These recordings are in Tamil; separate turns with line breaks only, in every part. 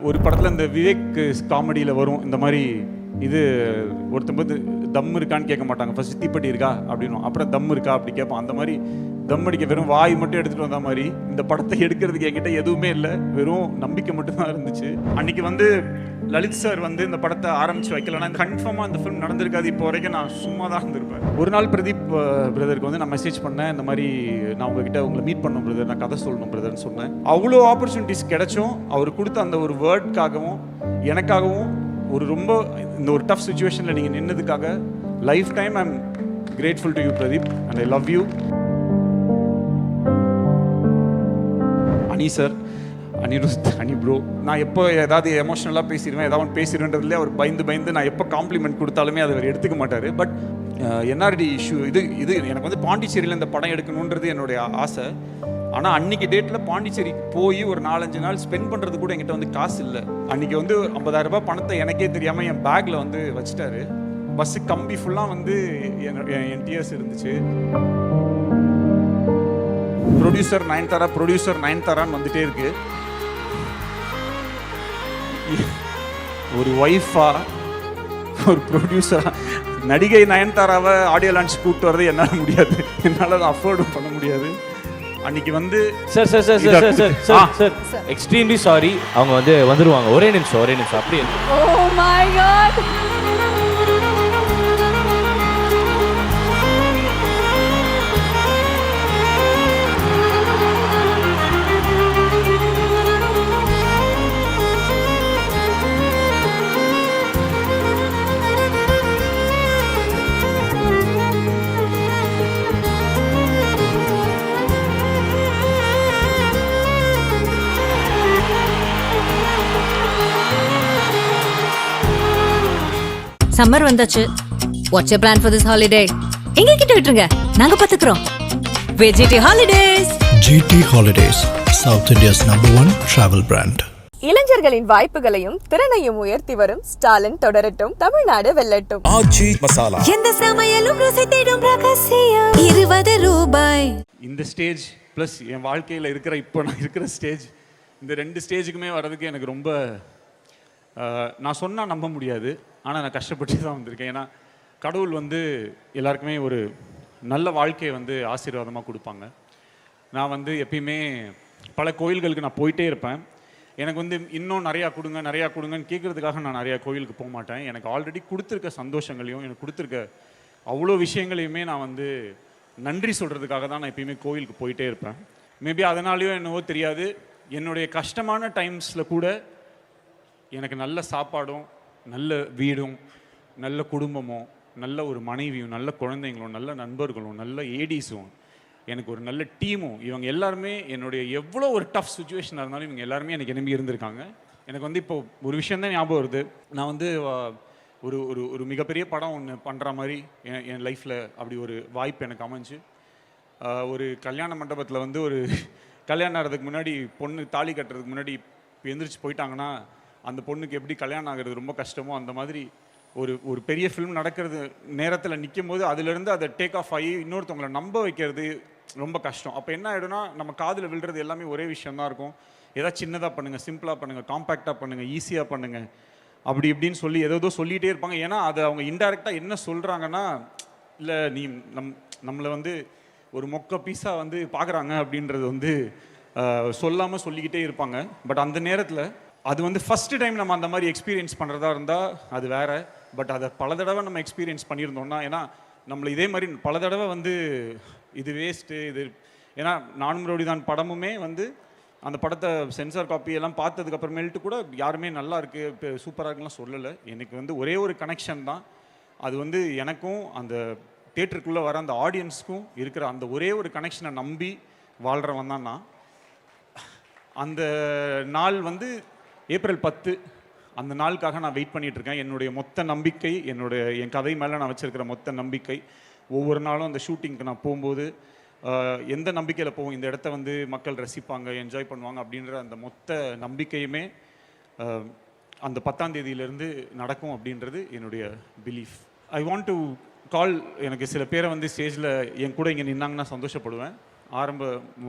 ஒரு படத்தில் இந்த விவேக் காமெடியில் வரும் இந்த மாதிரி இது ஒருத்தம்போது தம் இருக்கான்னு கேட்க மாட்டாங்க, ஃபர்ஸ்ட் தீப்பெட்டி இருக்கா அப்படின்னும், அப்புறம் தம் இருக்கா அப்படி கேட்பான். அந்த மாதிரி தம் அடிக்க வெறும் வாய் மட்டும் எடுத்துகிட்டு வந்த மாதிரி இந்த படத்தை எடுக்கிறதுக்கு என்கிட்ட எதுவுமே இல்லை, வெறும் நம்பிக்கை மட்டும்தான் இருந்துச்சு. அன்றைக்கி வந்து லலித் சார் வந்து இந்த படத்தை ஆரம்பித்து வைக்கலன்னா கன்ஃபார்மாக இந்த ஃபிலிம் நடந்திருக்காது. இப்போ வரைக்கும் நான் சும்மா தான் இருந்திருப்பேன். ஒரு நாள் பிரதீப் பிரதருக்கு வந்து நான் மெசேஜ் பண்ணேன், இந்த மாதிரி நான் உங்ககிட்ட உங்களை மீட் பண்ணணும் பிரதர், நான் கதை சொல்லணும் பிரதர்னு சொன்னேன். அவ்வளோ ஆப்பர்ச்சுனிட்டிஸ் கிடைச்சும் அவர் கொடுத்த அந்த ஒரு வேர்டுக்காகவும் எனக்காகவும் ஒரு ரொம்ப இந்த ஒரு டஃப் சுச்சுவேஷனில் நீங்கள் நின்னதுக்காக lifetime I am grateful to you Pradeep and I love you. Ani sir, Anirudh, Ani bro, நான் எப்போ ஏதாவது எமோஷனலாக பேசிடுவேன், ஏதாவது பேசிடுவேன்றதுலேயே அவர் பயந்து நான் எப்போ காம்ப்ளிமெண்ட் கொடுத்தாலுமே அதை அவர் எடுத்துக்க மாட்டார். பட் என்ஆர்டி இஷ்யூ இது எனக்கு வந்து பாண்டிச்சேரியில் இந்த படம் எடுக்கணுன்றது என்னுடைய ஆசை. ஆனால் அன்றைக்கி டேட்டில் பாண்டிச்சேரிக்கு போய் ஒரு 4-5 நாள் ஸ்பெண்ட் பண்ணுறது கூட என்கிட்ட வந்து காசு இல்லை. அன்றைக்கி வந்து 50,000 ரூபாய் பணத்தை எனக்கே தெரியாமல் என் பேக்கில் வந்து வச்சுட்டாரு. பஸ்ஸு கம்பி ஃபுல்லாக வந்து என் டிஎஸ் இருந்துச்சு. ப்ரொடியூசர் நயன்தாரான்னு வந்துட்டே இருக்கு. ஒரு ஒய்ஃபா ஒரு ப்ரொடியூசரா நடிகை நயன்தாராவை ஆடியோ லான்ச் கூப்பிட்டு வரது என்னால் முடியாது, என்னால் அதை அஃபோர்டும் பண்ண முடியாது. அன்னைக்கு வந்து
சார் எக்ஸ்ட்ரீம்லி சாரி, அவங்க வந்து வந்துருவாங்க. ஒரே நிமிஷம் அப்படியே.
Oh my god.
சம்மர் வந்தாச்சு. What's your plan for this holiday? எங்க கிட்ட விட்டுருங்க, நாங்க பாத்துக்கிறோம். GT Holidays.
GT Holidays, South India's #1 travel brand.
இளைஞர்களின் வாய்ப்புகளையும் திறனையும் உயர்த்தி வரும் ஸ்டாலின் தொடரட்டும், தமிழ்நாடு வெல்லட்டும்.
ஆச்சி மசாலா.
எந்த சமையலும் ருசி தேடும் ரகசியம் 20 ரூபாய்.
இந்த ஸ்டேஜ் ப்ளஸ் என் வாழ்க்கையில் இருக்கிற இப்போ நான் இருக்கிற ஸ்டேஜ், இந்த 2 ஸ்டேஜுக்குமே வர்றதுக்கு எனக்கு ரொம்ப நான் சொன்னால் நம்ப முடியாது, ஆனால் நான் கஷ்டப்பட்டு தான் வந்திருக்கேன். ஏன்னா கடவுள் வந்து எல்லாருக்குமே ஒரு நல்ல வாழ்க்கையை வந்து ஆசீர்வாதமாக கொடுப்பாங்க. நான் வந்து எப்பயுமே பல கோயில்களுக்கு நான் போயிட்டே இருப்பேன். எனக்கு வந்து இன்னும் நிறையா கொடுங்கன்னு கேட்குறதுக்காக நான் நிறையா கோயிலுக்கு போக மாட்டேன். எனக்கு ஆல்ரெடி கொடுத்துருக்க சந்தோஷங்களையும் எனக்கு கொடுத்துருக்க அவ்வளோ விஷயங்களையுமே நான் வந்து நன்றி சொல்கிறதுக்காக தான் நான் எப்பயுமே கோயிலுக்கு போயிட்டே இருப்பேன். மேபி அதனாலேயோ என்னவோ தெரியாது, என்னுடைய கஷ்டமான டைம்ஸில் கூட எனக்கு நல்ல சாப்பாடும் நல்ல வீடும் நல்ல குடும்பமும் நல்ல ஒரு மனைவியும் நல்ல குழந்தைங்களும் நல்ல நண்பர்களும் நல்ல ஏடிஸும் எனக்கு ஒரு நல்ல டீமும், இவங்க எல்லாருமே என்னுடைய எவ்வளோ ஒரு டஃப் சுச்சுவேஷனாக இருந்தாலும் இவங்க எல்லாருமே எனக்கு நம்பி இருந்திருக்காங்க. எனக்கு வந்து இப்போ ஒரு விஷயந்தான் ஞாபகம் வருது. நான் வந்து ஒரு ஒரு ஒரு மிகப்பெரிய படம் ஒன்று பண்ணுற மாதிரி என் லைஃப்பில் அப்படி ஒரு வாய்ப்பு எனக்கு அமைஞ்சு, ஒரு கல்யாண மண்டபத்தில் வந்து ஒரு கல்யாணம் ஆகிறதுக்கு முன்னாடி பொண்ணு தாலி கட்டுறதுக்கு முன்னாடி எந்திரிச்சு போயிட்டாங்கன்னா அந்த பொண்ணுக்கு எப்படி கல்யாணம் ஆகிறது ரொம்ப கஷ்டமோ, அந்த மாதிரி ஒரு பெரிய ஃபிலிம் நடக்கிறது நேரத்தில் நிற்கும் போது அதுலேருந்து அதை டேக் ஆஃப் ஆகி இன்னொருத்தவங்களை நம்ப வைக்கிறது ரொம்ப கஷ்டம். அப்போ என்ன ஆகிடும்னா நம்ம காதில் விழுறது எல்லாமே ஒரே விஷயந்தான் இருக்கும். ஏதாவது சின்னதாக பண்ணுங்கள், சிம்பிளாக பண்ணுங்கள், காம்பேக்டாக பண்ணுங்கள், ஈஸியாக பண்ணுங்கள், அப்படி இப்படின்னு சொல்லி ஏதோ சொல்லிகிட்டே இருப்பாங்க. ஏன்னா அது அவங்க இன்டைரக்டாக என்ன சொல்கிறாங்கன்னா, இல்லை நீ நம்மளை வந்து ஒரு மொக்க பீஸாக வந்து பார்க்குறாங்க அப்படின்றது வந்து சொல்லாமல் சொல்லிக்கிட்டே இருப்பாங்க. பட் அந்த நேரத்தில் அது வந்து ஃபஸ்ட்டு டைம் நம்ம அந்த மாதிரி எக்ஸ்பீரியன்ஸ் பண்ணுறதா இருந்தால் அது வேறு. பட் அதை பல தடவை நம்ம எக்ஸ்பீரியன்ஸ் பண்ணியிருந்தோம்னா, ஏன்னா நம்மளை இதே மாதிரி பல தடவை வந்து இது வேஸ்ட்டு இது, ஏன்னா நானும் ரோடி தான் படமுமே வந்து அந்த படத்தை சென்சார் காப்பி எல்லாம் பார்த்ததுக்கப்புறமேல்ட்டு கூட யாருமே நல்லா இருக்குது இப்போ சூப்பராக இருக்குலாம் சொல்லலை. எனக்கு வந்து ஒரே ஒரு கனெக்ஷன் தான், அது வந்து எனக்கும் அந்த தியேட்டருக்குள்ளே வர அந்த ஆடியன்ஸுக்கும் இருக்கிற அந்த ஒரே ஒரு கனெக்ஷனை நம்பி வாழ்கிறவன் தான் நான். அந்த நாள் வந்து ஏப்ரல் 10, அந்த நாளுக்காக நான் வெயிட் பண்ணிகிட்ருக்கேன். என்னுடைய மொத்த நம்பிக்கை, என் கதை மேலே நான் வச்சுருக்கிற மொத்த நம்பிக்கை, ஒவ்வொரு நாளும் அந்த ஷூட்டிங்க்கு நான் போகும்போது எந்த நம்பிக்கையில் போகும், இந்த இடத்த வந்து மக்கள் ரசிப்பாங்க, என்ஜாய் பண்ணுவாங்க அப்படின்ற அந்த மொத்த நம்பிக்கையுமே அந்த 10ஆம் தேதியிலேருந்து நடக்கும் அப்படின்றது என்னுடைய belief. I want to call, எனக்கு சில பேரை வந்து ஸ்டேஜில் என் கூட இங்கே நின்னாங்கன்னா சந்தோஷப்படுவேன்.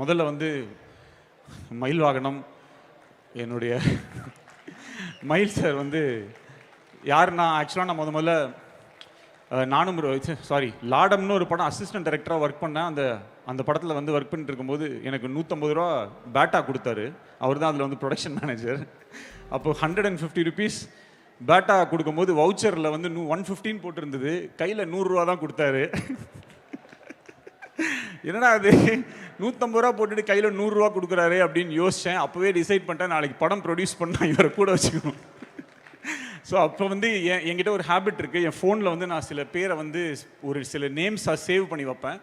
முதல்ல வந்து மயில் வாகனம், என்னுடைய மயில் சார் வந்து யாருன்னா ஆக்சுவலாக நான் முதல்ல நானும் லாடம்னு ஒரு படம் அசிஸ்டன்ட் டைரக்டராக ஒர்க் பண்ணேன். அந்த படத்தில் வந்து ஒர்க் பண்ணிட்டு இருக்கும்போது எனக்கு 150 ரூபா பேட்டா கொடுத்தாரு. அவர் தான் அதில் வந்து ப்ரொடக்ஷன் மேனேஜர். அப்போ 150 ருபீஸ் பேட்டா கொடுக்கும்போது வவுச்சரில் வந்து 115 போட்டிருந்தது, கையில் 100 ரூபா தான் கொடுத்தாரு. என்னடா அது 150 ரூபா போட்டுட்டு கையில் 100 ரூபா கொடுக்குறாரு அப்படின்னு யோசித்தேன். அப்போவே டிசைட் பண்ணிட்டேன், நாளைக்கு படம் ப்ரொடியூஸ் பண்ணால் இவரை கூட வச்சுக்கணும். ஸோ அப்போ வந்து என்கிட்ட ஒரு ஹேபிட் இருக்குது, என் ஃபோனில் வந்து நான் சில பேரை வந்து ஒரு சில நேம்ஸாக சேவ் பண்ணி வைப்பேன்.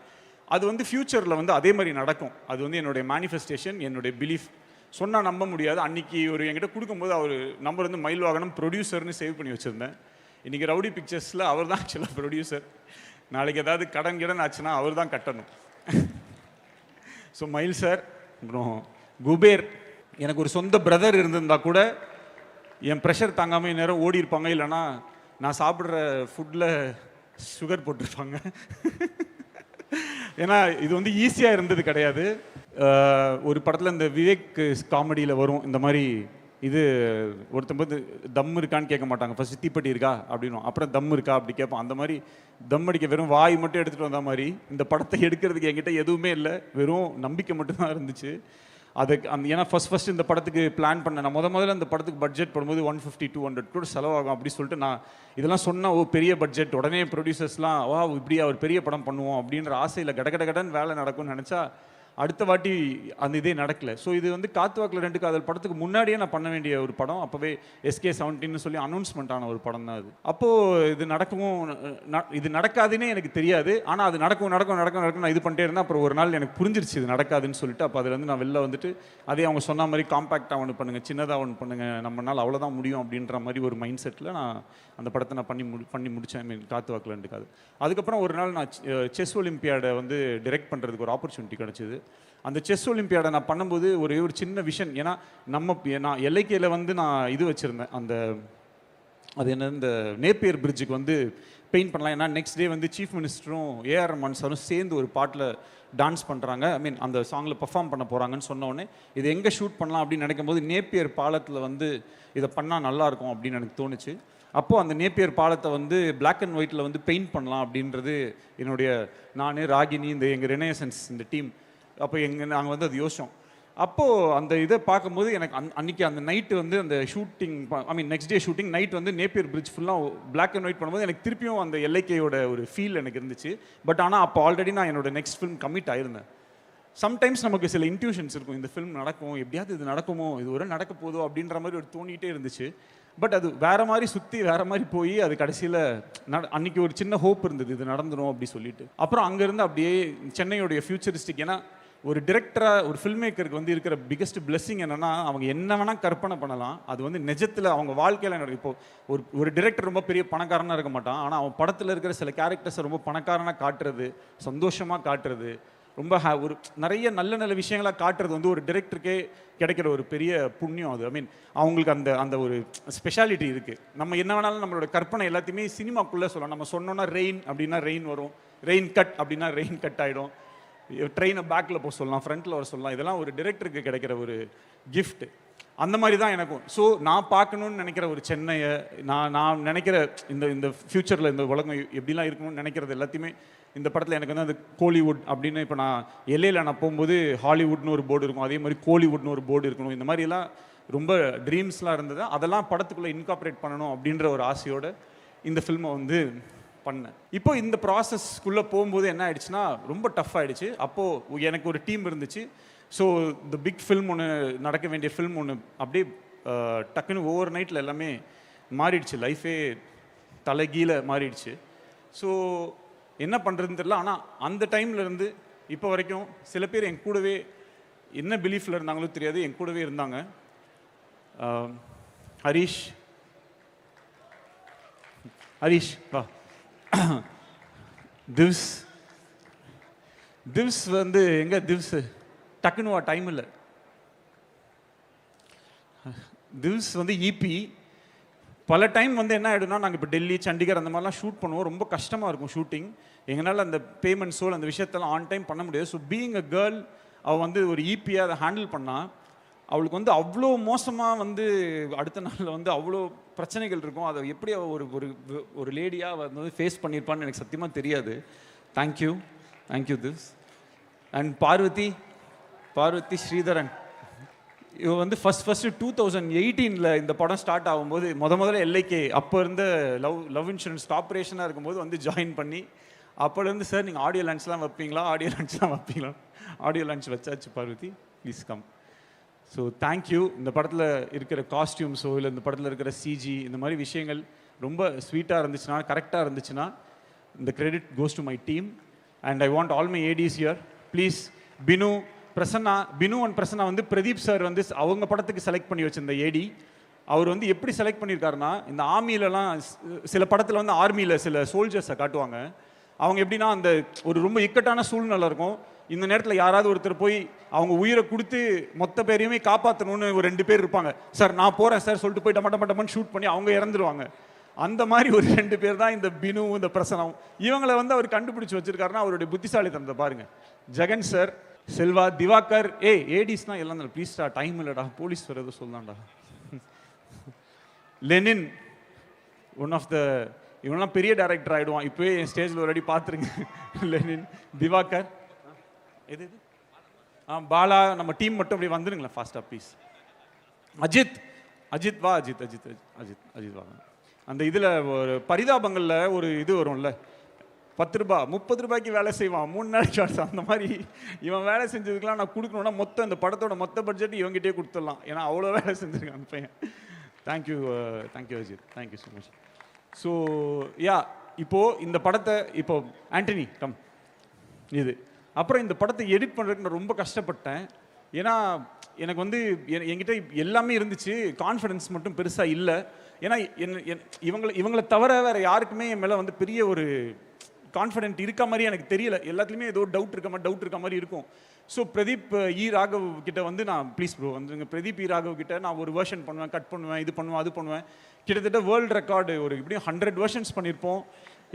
அது வந்து ஃப்யூச்சரில் வந்து அதே மாதிரி நடக்கும். அது வந்து என்னுடைய மேனிஃபெஸ்டேஷன், என்னுடைய பிலீஃப். சொன்னால் நம்ப முடியாது. அன்றைக்கி ஒரு என்கிட்ட கொடுக்கும்போது அவர் நம்பர் வந்து மயில் வாகனம் ப்ரொடியூசர்னு சேவ் பண்ணி வச்சுருந்தேன். இன்றைக்கி ரவுடி பிக்சர்ஸில் அவர் தான் ஆக்சுவலாக ப்ரொடியூசர். நாளைக்கு ஏதாவது கடன் ஆச்சுன்னா அவர் தான் கட்டணும். ஸோ மயில் சார், அப்புறம் குபேர். எனக்கு ஒரு சொந்த பிரதர் இருந்திருந்தா கூட என் ப்ரெஷர் தாங்காமல் நேரம் ஓடி இருப்பாங்க, இல்லைனா நான் சாப்பிட்ற ஃபுட்டில் சுகர் போட்டிருப்பாங்க. ஏன்னா இது வந்து ஈஸியாக இருந்தது கிடையாது. ஒரு படத்தில் இந்த விவேக் காமெடியில் வரும் இந்த மாதிரி, இது ஒருத்தம்போது தம் இருக்கான்னு கேட்க மாட்டாங்க, ஃபர்ஸ்ட் தீப்பெட்டி இருக்கா அப்படின்னும், அப்புறம் தம் இருக்கா அப்படி கேட்போம். அந்த மாதிரி தம் அடிக்க வெறும் வாய் மட்டும் எடுத்துகிட்டு வந்த மாதிரி இந்த படத்தை எடுக்கிறதுக்கு என்கிட்ட எதுவுமே இல்லை, வெறும் நம்பிக்கை மட்டும்தான் இருந்துச்சு. அதுக்கு ஏன்னா ஃபஸ்ட் இந்த படத்துக்கு பிளான் பண்ணேன். நான் முதல்ல இந்த படத்துக்கு பட்ஜெட் போடும்போது 150-200 கூட செலவாகும் அப்படி சொல்லிட்டு நான் இதெல்லாம் சொன்னால் பெரிய பட்ஜெட், உடனே ப்ரொடியூசர்ஸ்லாம் இப்படி அவர் பெரிய படம் பண்ணுவோம் அப்படின்ற ஆசையில் கடகடன்னு வேலை நடக்கும்னு நினச்சா அடுத்த வாட்டி அந்த இதே நடக்கலை. ஸோ இது வந்து காத்துவாக்கில் 2 காதல் படத்துக்கு முன்னாடியே நான் பண்ண வேண்டிய ஒரு படம். அப்போவே SK17 சொல்லி அனௌன்ஸ்மெண்ட் ஆன ஒரு படம் தான் அது. அப்போது இது நடக்காதுன்னே எனக்கு தெரியாது. ஆனால் அது நடக்கும் நான் இது பண்ணிட்டே இருந்தேன். அப்புறம் ஒரு நாள் எனக்கு புரிஞ்சிருச்சு இது நடக்காதுன்னு சொல்லிட்டு. அப்போ அதுலேருந்து நான் வெளில வந்துட்டு அதே அவங்க சொன்ன மாதிரி காம்பேக்டாக ஒன்று பண்ணுங்கள், சின்னதாக ஒன்று பண்ணுங்கள், நம்மளால் அவ்வளோதான் முடியும் அப்படின்ற மாதிரி ஒரு மைண்ட் செட்டில் நான் அந்த படத்தை நான் பண்ணி முடித்தேன். காத்துவாக்கில் 2 காதல். அதுக்கப்புறம் ஒரு நாள் நான் செஸ் ஒலிம்பியாடை வந்து டைரக்ட் பண்ணுறதுக்கு ஒரு ஆப்பர்ச்சுனிட்டி கிடச்சிது. அந்த செஸ் ஒலிம்பியாடை நான் பண்ணும்போது ஒரு சின்ன விஷன், ஏன்னா நான் எல்லைக்கையில் வந்து நான் இது வச்சுருந்தேன், அது என்ன இந்த நேப்பியர் பிரிட்ஜுக்கு வந்து பெயிண்ட் பண்ணலாம். ஏன்னா நெக்ஸ்ட் டே வந்து சீஃப் மினிஸ்டரும் AR ரஹ்மான் சாரும் சேர்ந்து ஒரு பாட்டில் டான்ஸ் பண்ணுறாங்க, அந்த சாங்கில் பர்ஃபார்ம் பண்ண போகிறாங்கன்னு சொன்னோடனே இது எங்கே ஷூட் பண்ணலாம் அப்படின்னு நினைக்கும் போது நேப்பியர் பாலத்தில் வந்து இதை பண்ணால் நல்லாயிருக்கும் அப்படின்னு எனக்கு தோணுச்சு. அப்போது அந்த நேப்பியர் பாலத்தை வந்து பிளாக் அண்ட் ஒயிட்டில் வந்து பெயிண்ட் பண்ணலாம் அப்படின்றது என்னுடைய ராகினி, எங்கள் ரெனேசன்ஸ் இந்த டீம், அப்போ நாங்கள் வந்து அது யோசித்தோம். அப்போது அந்த இதை பார்க்கும்போது எனக்கு அன்றைக்கி அந்த நைட்டு வந்து அந்த shooting next day shooting night வந்து நேப்பியர் பிரிட்ஜ் ஃபுல்லாக பிளாக் அண்ட் ஒயிட் பண்ணும்போது எனக்கு திருப்பியும் அந்த எல்லைக்கையோட ஒரு ஃபீல் எனக்கு இருந்துச்சு. பட் ஆனால் அப்போ ஆல்ரெடி நான் என்னோட நெக்ஸ்ட் ஃபிலிம் கமிட் ஆயிருந்தேன். சம்டைம்ஸ் நமக்கு சில இன்ட்யூஷன்ஸ் இருக்கும், இந்த ஃபிலிம் நடக்கும், எப்படியாவது இது நடக்குமோ, இது ஒரு நடக்க போதோ அப்படின்ற மாதிரி ஒரு தோணிகிட்டே இருந்துச்சு. பட் அது வேறு மாதிரி சுற்றி வேறு மாதிரி போய் அது கடைசியில் அன்றைக்கி ஒரு சின்ன ஹோப் இருந்தது இது நடந்துடும் அப்படி சொல்லிட்டு. அப்புறம் அங்கேருந்து அப்படியே சென்னையோடைய ஃபியூச்சரிஸ்டிக், ஏன்னா ஒரு டிரெக்டராக ஒரு ஃபில்ம் மேக்கருக்கு வந்து இருக்கிற பிக்கஸ்ட் பிளெஸிங் என்னென்னா அவங்க என்ன வேணால் கற்பனை பண்ணலாம், அது வந்து நிஜத்தில் அவங்க வாழ்க்கையில் நடக்கும். இப்போது ஒரு டிரெக்டர் ரொம்ப பெரிய பணக்காரனாக இருக்க மாட்டான், ஆனால் அவன் படத்தில் இருக்கிற சில கேரக்டர்ஸை ரொம்ப பணக்காரனாக காட்டுறது, சந்தோஷமாக காட்டுறது, ரொம்ப ஒரு நிறைய நல்ல விஷயங்களாக காட்டுறது வந்து ஒரு டிரெக்டருக்கே கிடைக்கிற ஒரு பெரிய புண்ணியம் அது. அவங்களுக்கு அந்த ஒரு ஸ்பெஷாலிட்டி இருக்குது. நம்ம என்ன வேணாலும் நம்மளோட கற்பனை எல்லாத்தையுமே சினிமாக்குள்ளே சொல்லலாம். நம்ம சொன்னோன்னா ரெயின் அப்படின்னா ரெயின் வரும், ரெயின் கட் அப்படின்னா ரெயின் கட் ஆகிடும், ட்ரெயினை பேக்கில் போக சொல்லலாம், ஃப்ரண்ட்டில் வர சொல்லலாம். இதெல்லாம் ஒரு டிரெக்டருக்கு கிடைக்கிற ஒரு கிஃப்ட். அந்த மாதிரி தான் எனக்கும். ஸோ நான் பார்க்கணுன்னு நினைக்கிற ஒரு சென்னையை, நான் நினைக்கிற இந்த ஃப்யூச்சரில் இந்த உலகம் எப்படிலாம் இருக்கணும்னு நினைக்கிறது எல்லாத்தையுமே இந்த படத்தில் எனக்கு வந்து அது கோலிவுட் அப்படின்னு, இப்போ நான் எல்லையில் நான் போகும்போது ஹாலிவுட்னு ஒரு போர்டு இருக்கும், அதே மாதிரி கோலிவுட்னு ஒரு போர்டு இருக்கணும், இந்த மாதிரிலாம் ரொம்ப ட்ரீம்ஸ்லாம் இருந்தது. அதெல்லாம் படத்துக்குள்ளே இன்கார்பரேட் பண்ணணும் அப்படின்ற ஒரு ஆசையோடு இந்த ஃபில்மை வந்து பண்ணேன். இப்போ இந்த ப்ராசஸ்க்குள்ளே போகும்போது என்ன ஆயிடுச்சுன்னா ரொம்ப டஃப் ஆகிடுச்சு. அப்போது எனக்கு ஒரு டீம் இருந்துச்சு. ஸோ இந்த பிக் ஃபில்ம் ஒன்று நடக்க வேண்டிய ஃபில்ம் ஒன்று அப்படியே டக்குன்னு ஓவர் நைட்டில் எல்லாமே மாறிடுச்சு, லைஃபே தலைகீழ மாறிடுச்சு. ஸோ என்ன பண்ணுறதுன்னு தெரியல. ஆனால் அந்த டைம்லேருந்து இப்போ வரைக்கும் சில பேர் என் கூடவே என்ன பிலீஃபில் இருந்தாங்களோ தெரியாது, என் கூடவே இருந்தாங்க. ஹரீஷ் வா, திவ்ஸ் வந்து எங்கே திவ்ஸ் டக்குன்னு வா, டைம் இல்லை. திவ்ஸ் வந்து இபி பல டைம் வந்து என்ன ஆகிடும்னா, நாங்கள் இப்போ டெல்லி, சண்டிகர் அந்த மாதிரிலாம் ஷூட் பண்ணுவோம், ரொம்ப கஷ்டமாக இருக்கும் ஷூட்டிங். எங்களால் அந்த பேமெண்ட்ஸோ அந்த விஷயத்தெல்லாம் ஆன் டைம் பண்ண முடியாது. ஸோ பீயிங் அ கேர்ள், அவள் வந்து ஒரு இபியாக அதை ஹேண்டில் பண்ணால் அவளுக்கு வந்து அவ்வளோ மோசமாக வந்து அடுத்த நாளில் வந்து அவ்வளோ பிரச்சனைகள் இருக்கும். அதை எப்படி ஒரு ஒரு ஒரு லேடியாக வந்து ஃபேஸ் பண்ணியிருப்பான்னு எனக்கு சத்தியமாக தெரியாது. Thank you this. And Parvathy Sreedharan, இவ வந்து ஃபஸ்ட்டு 2018 இந்த படம் ஸ்டார்ட் ஆகும்போது முதல்ல எல்ஐகே அப்போ இருந்த லவ் இன்சூரன்ஸ் கார்பரேஷனாக இருக்கும்போது வந்து ஜாயின் பண்ணி அப்போலேருந்து சார் நீங்கள் ஆடியோ லான்ச்லாம் வைப்பீங்களா, ஆடியோ லான்ச் வச்சாச்சு Parvathy, please come. So thank you. இந்த படத்தில் இருக்கிற காஸ்டியூம்ஸோ இல்லை இந்த படத்தில் இருக்கிற சிஜி இந்த மாதிரி விஷயங்கள் ரொம்ப ஸ்வீட்டாக இருந்துச்சுன்னா, கரெக்டாக இருந்துச்சுன்னா, இந்த credit goes to my team. And I want all my ADs here. Please Binu and Prasanna வந்து பிரதீப் சார் வந்து அவங்க படத்துக்கு செலக்ட் பண்ணி வச்சிருந்த ஏடி. அவர் வந்து எப்படி செலக்ட் பண்ணியிருக்காருன்னா, இந்த ஆர்மியிலலாம் சில படத்தில் வந்து ஆர்மியில் சில சோல்ஜர்ஸை காட்டுவாங்க. அவங்க எப்படின்னா அந்த ஒரு ரொம்ப இக்கட்டான சூழ்நிலை இருக்கும், இந்த நேரத்தில் யாராவது ஒருத்தர் போய் அவங்க உயிரை கொடுத்து மொத்த பேரையுமே காப்பாற்றணும்னு ஒரு 2 பேர் இருப்பாங்க. சார் நான் போகிறேன் சார் சொல்லிட்டு போய் டமட்டமன்னு ஷூட் பண்ணி அவங்க இறந்துருவாங்க. அந்த மாதிரி ஒரு 2 பேர் தான் இந்த பினு, இந்த பிரசனம். இவங்களை வந்து அவர் கண்டுபிடிச்சி வச்சிருக்காருன்னா அவருடைய புத்திசாலித்தனத்தை பாருங்க. ஜெகன் சார், செல்வா, திவாகர், ஏடிஸ்னா எல்லாம் ப்ளீஸ்டா, டைம் இல்லைடா, போலீஸ் வரது சொல்லலாம்டா. லெனின், ஒன் ஆஃப் த, இவனெல்லாம் பெரிய டைரக்டர் ஆகிடுவான் இப்போயே, என் ஸ்டேஜில் ஒரு அடி பார்த்துருங்க. லெனின், திவாகர், எது பாலா, நம்ம டீம் மட்டும் அப்படி வந்துடுங்களேன் ஃபாஸ்ட்டாக ப்ளீஸ். அஜித் வா, அஜித் வா. அந்த இதில் ஒரு பரிதாபங்களில் ஒரு இது வரும்ல, 10 ரூபா 30 ரூபாய்க்கு வேலை செய்வான் 3 நாளைக்கு ஷார்ட்ஸ். அந்த மாதிரி இவன் வேலை செஞ்சதுக்கெலாம் நான் கொடுக்கணுன்னா மொத்தம் இந்த படத்தோட மொத்த பட்ஜெட் இவங்ககிட்டே கொடுத்துடலாம். ஏன்னா அவ்வளோ வேலை செஞ்சுருக்கான் அந்த பையன். Thank you Ajith, thank you so much. So இப்போது இந்த படத்தை ஆண்டனி கம் இது அப்புறம் இந்த படத்தை எடிட் பண்ணுறதுக்கு நான் ரொம்ப கஷ்டப்பட்டேன். ஏன்னா எனக்கு வந்து என்கிட்ட எல்லாமே இருந்துச்சு, கான்ஃபிடன்ஸ் மட்டும் பெருசாக இல்லை. ஏன்னா இவங்களை தவிர வேறு யாருக்குமே என் மேலே வந்து பெரிய ஒரு கான்ஃபிடென்ட் இருக்க மாதிரி எனக்கு தெரியல. எல்லாத்துலேயுமே ஏதோ டவுட் இருக்க மாதிரி இருக்கும். ஸோ பிரதீப் ராகவ் கிட்ட வந்து நான் ப்ளீஸ் ப்ரோ வந்துங்க, பிரதீப் ராகவ் கிட்ட நான் ஒரு வெர்ஷன் பண்ணுவேன், கட் பண்ணுவேன், இது பண்ணுவேன், அது பண்ணுவேன். கிட்டத்தட்ட வேர்ல்டு ரெக்கார்டு ஒரு எப்படியும் 100 வெர்ஷன்ஸ் பண்ணியிருப்போம்.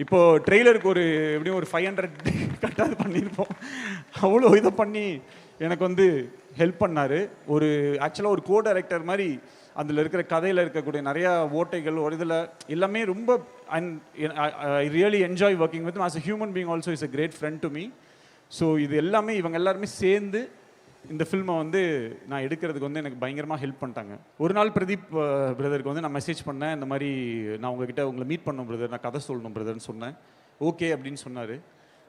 இப்போது ட்ரெய்லருக்கு எப்படியும் ஒரு 500 கட்டாது பண்ணியிருப்போம். அவ்வளோ இதை பண்ணி எனக்கு வந்து ஹெல்ப் பண்ணார். ஆக்சுவலாக ஒரு கோ டைரக்டர் மாதிரி அதில் இருக்கிற கதையில் இருக்கக்கூடிய நிறையா ஓட்டைகள் ஒரு இதில் எல்லாமே ரொம்ப I really enjoy working with as a human being also is a great friend to me. So இது எல்லாமே இவங்க எல்லாருமே சேர்ந்து இந்த ஃபில்மை வந்து நான் எடுக்கிறதுக்கு வந்து எனக்கு பயங்கரமாக ஹெல்ப் பண்ணிட்டாங்க. ஒரு நாள் பிரதீப் பிரதருக்கு வந்து நான் மெசேஜ் பண்ணேன், இந்த மாதிரி நான் உங்களை மீட் பண்ணணும் பிரதர், நான் கதை சொல்லணும் பிரதர்னு சொன்னேன். ஓகே அப்படின்னு சொன்னார்.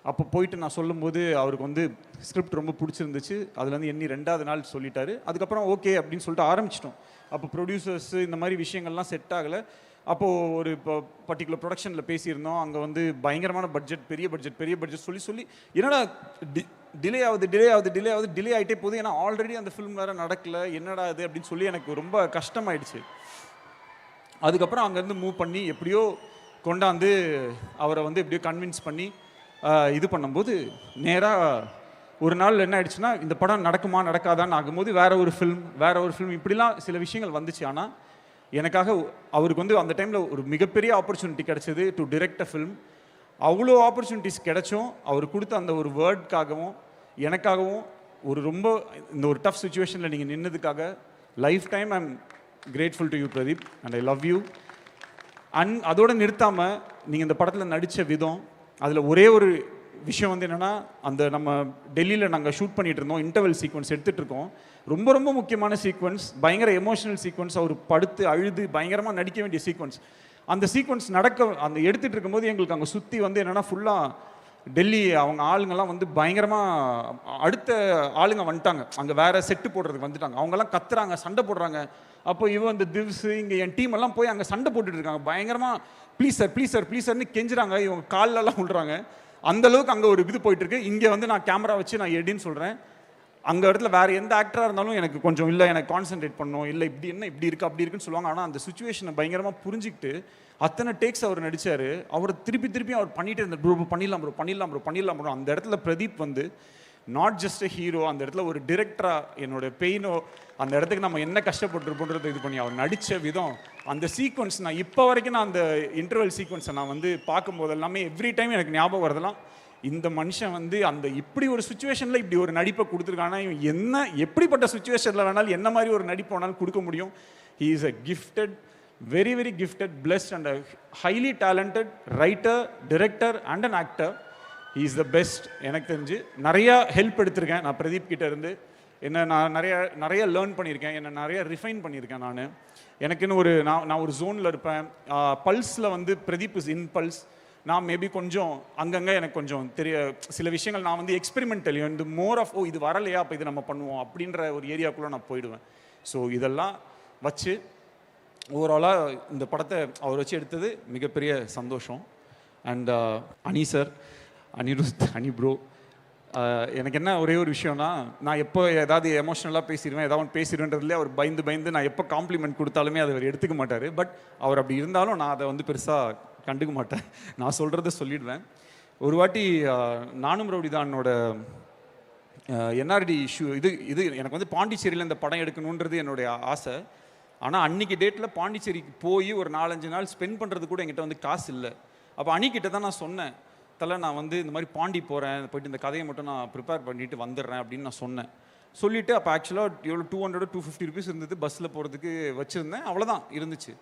அப்போ போயிட்டு நான் சொல்லும்போது அவருக்கு வந்து ஸ்கிரிப்ட் ரொம்ப பிடிச்சிருந்துச்சு. அதில் வந்து 2வது நாள் சொல்லிட்டாரு. அதுக்கப்புறம் ஓகே அப்படின்னு சொல்லிட்டு ஆரம்பிச்சிட்டோம். அப்போ ப்ரொடியூசர்ஸு இந்த மாதிரி விஷயங்கள்லாம் செட் ஆகலை. அப்போது ஒரு பர்டிகுலர் ப்ரொடக்ஷனில் பேசியிருந்தோம். அங்கே வந்து பயங்கரமான பட்ஜெட், பெரிய பட்ஜெட் சொல்லி என்னடா டிலே ஆகிட்டே போகுது. ஏன்னா ஆல்ரெடி அந்த ஃபிலிம் வேறு நடக்கலை, என்னடா இது அப்படின்னு சொல்லி எனக்கு ரொம்ப கஷ்டமாயிடுச்சு. அதுக்கப்புறம் அங்கேருந்து மூவ் பண்ணி எப்படியோ கொண்டாந்து அவரை வந்து எப்படியோ கன்வின்ஸ் பண்ணி இது பண்ணும்போது நேராக ஒரு நாள் என்ன ஆயிடுச்சுன்னா, இந்த படம் நடக்குமா நடக்காதான்னு ஆகும்போது வேற ஒரு ஃபிலிம் இப்படிலாம் சில விஷயங்கள் வந்துச்சு. ஆனால் எனக்காக அவருக்கு வந்து அந்த டைமில் ஒரு மிகப்பெரிய ஆப்பர்ச்சுனிட்டி கிடைச்சது டு டிரெக்ட் அ ஃபிலிம். அவ்வளோ ஆப்பர்ச்சுனிட்டிஸ் கிடைச்சும் அவர் கொடுத்த அந்த ஒரு வேர்டுக்காகவும் எனக்காகவும் ரொம்ப இந்த ஒரு டஃப் சுச்சுவேஷனில் நீங்கள் நின்னதுக்காக lifetime I am grateful to you Pradeep and I love you. அதோடு நிறுத்தாமல் நீங்கள் இந்த படத்தில் நடித்த விதம், அதில் ஒரே ஒரு விஷயம் வந்து என்னென்னா, அந்த நம்ம டெல்லியில் நாங்கள் ஷூட் பண்ணிகிட்டு இருந்தோம், இன்டர்வல் சீக்வன்ஸ் எடுத்துகிட்டு இருக்கோம். ரொம்ப முக்கியமான சீக்வன்ஸ், பயங்கர எமோஷனல் சீக்வன்ஸ், அவர் படுத்து அழுது பயங்கரமாக நடிக்க வேண்டிய சீக்வன்ஸ். அந்த சீக்வன்ஸ் எடுத்துகிட்டு இருக்கும்போது எங்களுக்கு அங்கே சுற்றி வந்து என்னென்னா ஃபுல்லாக டெல்லி அவங்க ஆளுங்கெல்லாம் வந்து பயங்கரமாக அடுத்த ஆளுங்க வந்துட்டாங்க, அங்கே வேறு செட்டு போடுறதுக்கு வந்துட்டாங்க. அவங்கெல்லாம் கத்துறாங்க, சண்டை போடுறாங்க. அப்போ இந்த திவ்ஸ் இங்கே என் டீம் எல்லாம் போய் அங்கே சண்டை போட்டுட்டு இருக்காங்க பயங்கரமாக. ப்ளீஸ் சார்னு கெஞ்சுறாங்க, இவங்க காலெல்லாம் விழுறாங்க. அந்தளவுக்கு அங்கே ஒரு இது போயிட்டுருக்கு. இங்கே வந்து நான் கேமரா வச்சு நான் எடின்னு சொல்கிறேன். அங்கே இடத்துல வேறு எந்த ஆக்டராக இருந்தாலும் எனக்கு கொஞ்சம் இல்லை, எனக்கு கான்சென்ட்ரேட் பண்ணணும், இல்லை இப்படி இருக்குது அப்படி இருக்குன்னு சொல்லுவாங்க. ஆனால் அந்த சுச்சுவேஷனை பயங்கரமாக புரிஞ்சுக்கிட்டு அத்தனை டேக்ஸ் அவர் நடித்தார். அவர் திருப்பி அவர் பண்ணிகிட்டே இருந்தார். ப்ரோ பண்ணிடலாம் ப்ரோ. அந்த இடத்துல பிரதீப் வந்து நாட் ஜஸ்ட் அ ஹீரோ, அந்த இடத்துல ஒரு டிரெக்டராக என்னோட பெயினோ அந்த இடத்துக்கு நம்ம என்ன கஷ்டப்பட்டுருப்போன்றதை இது பண்ணி அவர் நடித்த விதம், அந்த சீக்வன்ஸ் நான் இப்போ வரைக்கும் நான் அந்த இன்டர்வல் சீக்வன்ஸை நான் வந்து பார்க்கும்போது எல்லாமே எவ்ரி டைம் எனக்கு ஞாபகம் வரதெல்லாம் இந்த மனுஷன் வந்து அந்த இப்படி ஒரு சுச்சுவேஷனில் இப்படி ஒரு நடிப்பை கொடுத்துருக்கானா, இவன் என்ன எப்படிப்பட்ட சுச்சுவேஷனில் வேணாலும் என்ன மாதிரி ஒரு நடிப்பு வேணாலும் கொடுக்க முடியும். He is a gifted, very very gifted, blessed and a highly talented writer, director and an actor. He is the best. எனக்கு தெரிஞ்சு நிறையா ஹெல்ப் எடுத்திருக்கேன் நான் பிரதீப் கிட்ட இருந்து. நான் நிறைய லேர்ன் பண்ணியிருக்கேன், என்னை நிறைய ரிஃபைன் பண்ணியிருக்கேன். எனக்குன்னு நான் ஒரு ஜோனில் இருப்பேன். பல்ஸில் வந்து பிரதீப் இஸ் இன் பல்ஸ். நான் மேபி கொஞ்சம் அங்கங்கே எனக்கு கொஞ்சம் சில விஷயங்கள் நான் வந்து எக்ஸ்பெரிமெண்டல், இந்த மோர் ஆஃப் இது வரலையா அப்போ இது நம்ம பண்ணுவோம் அப்படின்ற ஒரு ஏரியாக்குள்ளே நான் போயிடுவேன். ஸோ இதெல்லாம் வச்சு ஓவராலாக இந்த படத்தை அவர் வச்சு எடுத்தது மிகப்பெரிய சந்தோஷம். அண்ட் அனி சார், அனிருத், அனி ப்ரோ, எனக்கு என்ன ஒரே ஒரு விஷயம்னா, நான் எப்போ ஏதாவது எமோஷ்னலாக பேசிடுவேன், ஏதாவது பேசிடுவேன்றதுலேயே அவர் பயந்து நான் எப்போ காம்ப்ளிமெண்ட் கொடுத்தாலுமே அதை அவர் எடுத்துக்க மாட்டார். பட் அவர் அப்படி இருந்தாலும் நான் அதை வந்து பெருசாக கண்டுக்க மாட்டேன். நான் சொல்கிறத சொல்லிடுவேன். ஒரு வாட்டி நானும் ரவுடிதானோட என்ஆர்டி இஷ்யூ இது எனக்கு வந்து பாண்டிச்சேரியில் இந்த படம் எடுக்கணுன்றது என்னுடைய ஆசை. ஆனால் அன்றைக்கி டேட்டில் பாண்டிச்சேரிக்கு போய் ஒரு 4-5 நாள் ஸ்பெண்ட் பண்ணுறது கூட என்கிட்ட வந்து காசு இல்லை. அப்போ அன்னிக்கிட்ட தான் நான் சொன்னேன், தலை நான் வந்து இந்த மாதிரி பாண்டி போகிறேன், போயிட்டு இந்த கதையை மட்டும் நான் ப்ரிப்பேர் பண்ணிட்டு வந்துடுறேன் அப்படின்னு நான் சொன்னேன். சொல்லிவிட்டு அப்போ ஆக்சுவலாக எவ்வளோ 200-250 ருபீஸ் இருந்தது பஸ்ஸில் போகிறதுக்கு வச்சுருந்தேன். அவ்வளோதான் இருந்துச்சு.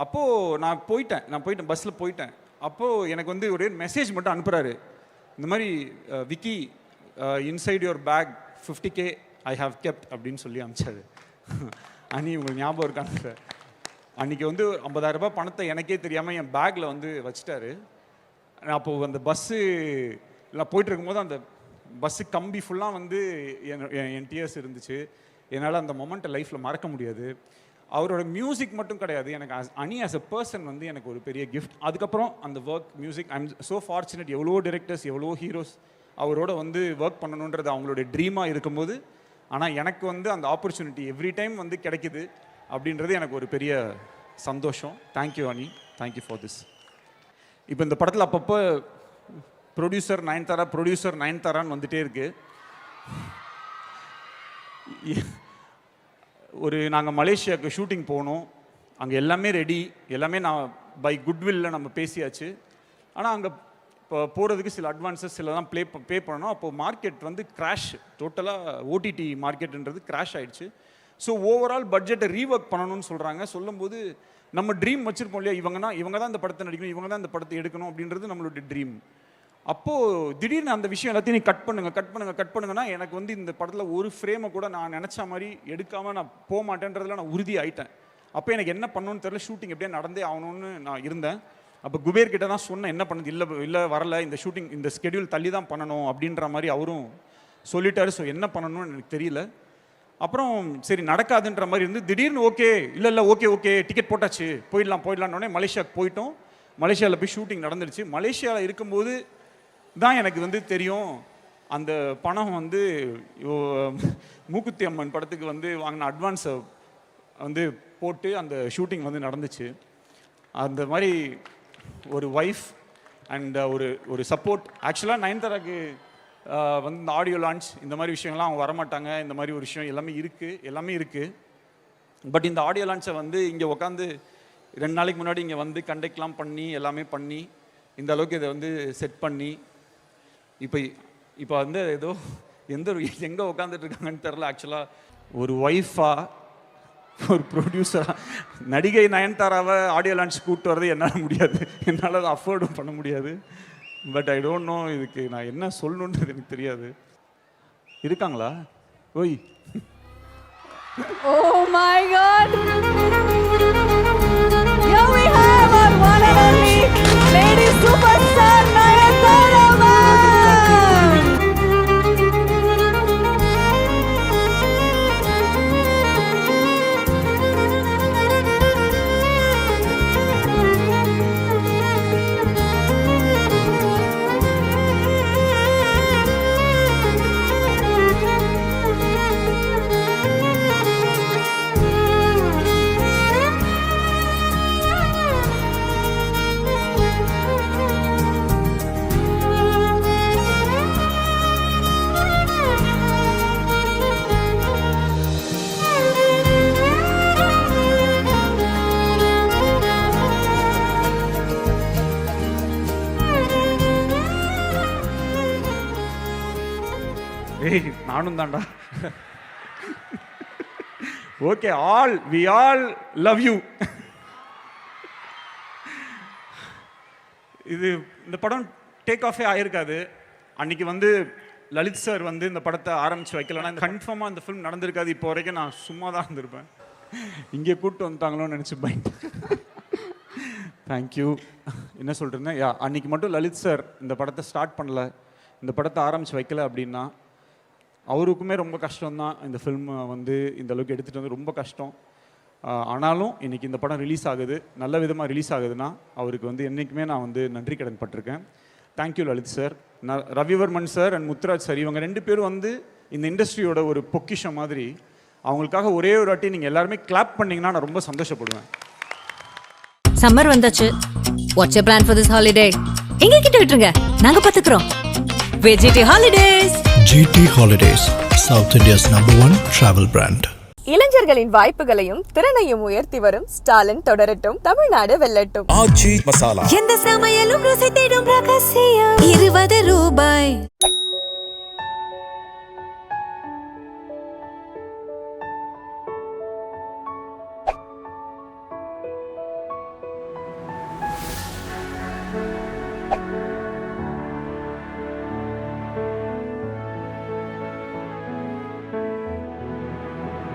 அப்போது நான் போயிட்டேன் பஸ்ஸில் போயிட்டேன். அப்போது எனக்கு வந்து ஒரே மெசேஜ் மட்டும் அனுப்புகிறாரு, இந்த மாதிரி Vicky inside your bag 50K I have kept அப்படின்னு சொல்லி அனுப்பிச்சாரு. அனி உங்களுக்கு ஞாபகம் இருக்கான்னு, அன்றைக்கி வந்து 50,000 ரூபாய் பணத்தை எனக்கே தெரியாமல் என் பேக்கில் வந்து வச்சுட்டாரு. அப்போது அந்த பஸ்ஸு எல்லாம் போயிட்டு இருக்கும்போது அந்த பஸ்ஸு கம்பி ஃபுல்லாக வந்து என் டிஎஸ் இருந்துச்சு. என்னால் அந்த மொமெண்ட்டை லைஃப்பில் மறக்க முடியாது. அவரோட மியூசிக் மட்டும் கிடையாது, எனக்கு அனி ஆஸ் அ பர்சன் வந்து எனக்கு ஒரு பெரிய கிஃப்ட். அதுக்கப்புறம் அந்த work music, I am so fortunate. எவ்வளோ டிரெக்டர்ஸ், எவ்வளோ ஹீரோஸ் அவரோட வந்து ஒர்க் பண்ணணுன்றது அவங்களுடைய ட்ரீமாக இருக்கும்போது, ஆனால் எனக்கு வந்து அந்த ஆப்பர்ச்சுனிட்டி எவ்ரி டைம் வந்து கிடைக்குது அப்படின்றது எனக்கு ஒரு பெரிய சந்தோஷம். தேங்க்யூ அனி, தேங்க்யூ ஃபார் திஸ். இப்போ இந்த படத்தில் அப்பப்போ ப்ரொடியூசர் நயன்தாரான்னு வந்துகிட்டே இருக்குது. நாங்கள் மலேசியாவுக்கு ஷூட்டிங் போனோம். அங்கே எல்லாமே ரெடி, எல்லாமே நான் பை குட்வில்ல நம்ம பேசியாச்சு. ஆனால் அங்கே இப்போ போகிறதுக்கு சில அட்வான்ஸஸ் சிலதான் பே பண்ணணும். அப்போது மார்க்கெட் வந்து கிராஷ், டோட்டலாக ஓடிடி மார்க்கெட்டுன்றது கிராஷ் ஆகிடுச்சு. ஸோ ஓவரால் பட்ஜெட்டை ரீஒர்க் பண்ணணும்னு சொல்கிறாங்க. சொல்லும்போது நம்ம ட்ரீம் வச்சுருப்போம் இல்லையா, இவங்க தான் இந்த படத்தை நடிக்கணும், இவங்க தான் இந்த படத்தை எடுக்கணும் அப்படின்றது நம்மளுடைய ட்ரீம். அப்போது திடீர்னு அந்த விஷயம் எல்லாத்தையும் நீ கட் பண்ணுங்கன்னா எனக்கு வந்து இந்த படத்தில் ஒரு ஃப்ரேமை கூட நான் நினச்ச மாதிரி எடுக்காமல் நான் போக மாட்டேன்றதில் நான் உறுதி ஆகிட்டேன். அப்போ எனக்கு என்ன பண்ணணும்னு தெரியல, ஷூட்டிங் எப்படியே நடந்தே ஆகணும்னு நான் இருந்தேன். அப்போ குபேர் கிட்ட தான் சொன்னேன், என்ன பண்ணுது, இல்லை வரல, இந்த ஷூட்டிங் இந்த ஸ்கெடியூல் தள்ளி தான் பண்ணணும் அப்படின்ற மாதிரி அவரும் சொல்லிட்டாரு. ஸோ என்ன பண்ணணும்னு எனக்கு தெரியல. அப்புறம் சரி நடக்காதுன்ற மாதிரி இருந்து திடீர்னு ஓகே டிக்கெட் போட்டாச்சு, போயிடலான்னொடனே மலேசியாவுக்கு போயிட்டோம். மலேசியாவில் போய் ஷூட்டிங் நடந்துடுச்சு. மலேசியாவில் இருக்கும்போது தான் எனக்கு வந்து தெரியும், அந்த பணம் வந்து மூக்குத்தி அம்மன் படத்துக்கு வந்து வாங்கின அட்வான்ஸை வந்து போட்டு அந்த ஷூட்டிங் வந்து நடந்துச்சு. அந்த மாதிரி ஒரு ஒய்ஃப் அண்ட் ஒரு சப்போர்ட். ஆக்சுவலாக நயன்தாராக்கு வந்து இந்த ஆடியோ லான்ச் இந்த மாதிரி விஷயங்கள்லாம் அவங்க வரமாட்டாங்க. இந்த மாதிரி ஒரு விஷயம் எல்லாமே இருக்குது. பட் இந்த ஆடியோ லான்ச்சை வந்து இங்கே உட்காந்து 2 நாளைக்கு முன்னாடி இங்கே வந்து கண்டக்ட்லாம் பண்ணி எல்லாமே பண்ணி இந்த அளவுக்கு இதை வந்து செட் பண்ணி இப்போ வந்து ஏதோ எங்கே உட்காந்துட்டு இருக்காங்கன்னு தெரில. ஆக்சுவலாக ஒரு ஒய்ஃபாக, ஒரு ப்ரொடியூசராக நடிகை நயன்தாராவை ஆடியோ லான்ச் கூப்பிட்டு வர்றது என்னால் முடியாது, என்னால் அதை அஃபோர்டும் பண்ண முடியாது. பட் ஐ டோன்ட் நோ, இதுக்கு நான் என்ன சொல்லணுன்றது எனக்கு தெரியாது. இருக்காங்களா? ஓய்,
Oh my God! Here we have our one and only lady superstar Nayanthara ma'am.
நானும் தான்டா. Okay, we all love you. இந்த படம் டேக் ஆஃபே ஆயிருக்காது. அன்னைக்கு வந்து லலித் சார் வந்து இந்த படத்தை ஆரம்பிச்சு வைக்கலன்னா கன்ஃபார்மாக இந்த ஃபிலிம் நடந்திருக்காது. இப்போ வரைக்கும் நான் சும்மா தான் இருந்திருப்பேன். இங்கே கூப்பிட்டு வந்துட்டாங்களோன்னு நினச்சி பயன். தேங்க்யூ. என்ன சொல்கிறேன்னா, அன்னைக்கு மட்டும் லலித் சார் இந்த படத்தை ஸ்டார்ட் பண்ணல, இந்த படத்தை ஆரம்பித்து வைக்கல அப்படின்னா அவருக்குமே ரொம்ப கஷ்டம்தான். இந்த ஃபில்மை வந்து இந்த அளவுக்கு எடுத்துகிட்டு வந்து ரொம்ப கஷ்டம். ஆனாலும் இன்றைக்கி இந்த படம் ரிலீஸ் ஆகுது, நல்ல விதமாக ரிலீஸ் ஆகுதுன்னா அவருக்கு வந்து என்றைக்குமே நான் வந்து நன்றி கடன் பட்டிருக்கேன். Thank you Lalit sir. Ravivarman sir and Muthuraj sir, இவங்க 2 பேரும் வந்து இந்த இண்டஸ்ட்ரியோட ஒரு பொக்கிஷம் மாதிரி. அவங்களுக்காக ஒரே ஒரு வாட்டி நீங்கள் எல்லாருமே கிளாப் பண்ணிங்கன்னா நான் ரொம்ப சந்தோஷப்படுவேன்.
சம்மர் வந்தாச்சு. What's your plan for this holiday? எங்க கிட்ட விட்டுருங்க, நாங்க பாத்துக்கிறோம். VGT holidays.
GT Holidays, South India's #1 travel brand.
இளைஞர்களின் வாய்ப்புகளையும் திறனையும் உயர்த்தி வரும் ஸ்டாலின் தொடரட்டும், தமிழ்நாடு வெல்லட்டும்.
ஆச்சி மசாலா.
எந்த சமையலும் ருசி தேடும் ரகசியம் 20 ரூபாய்.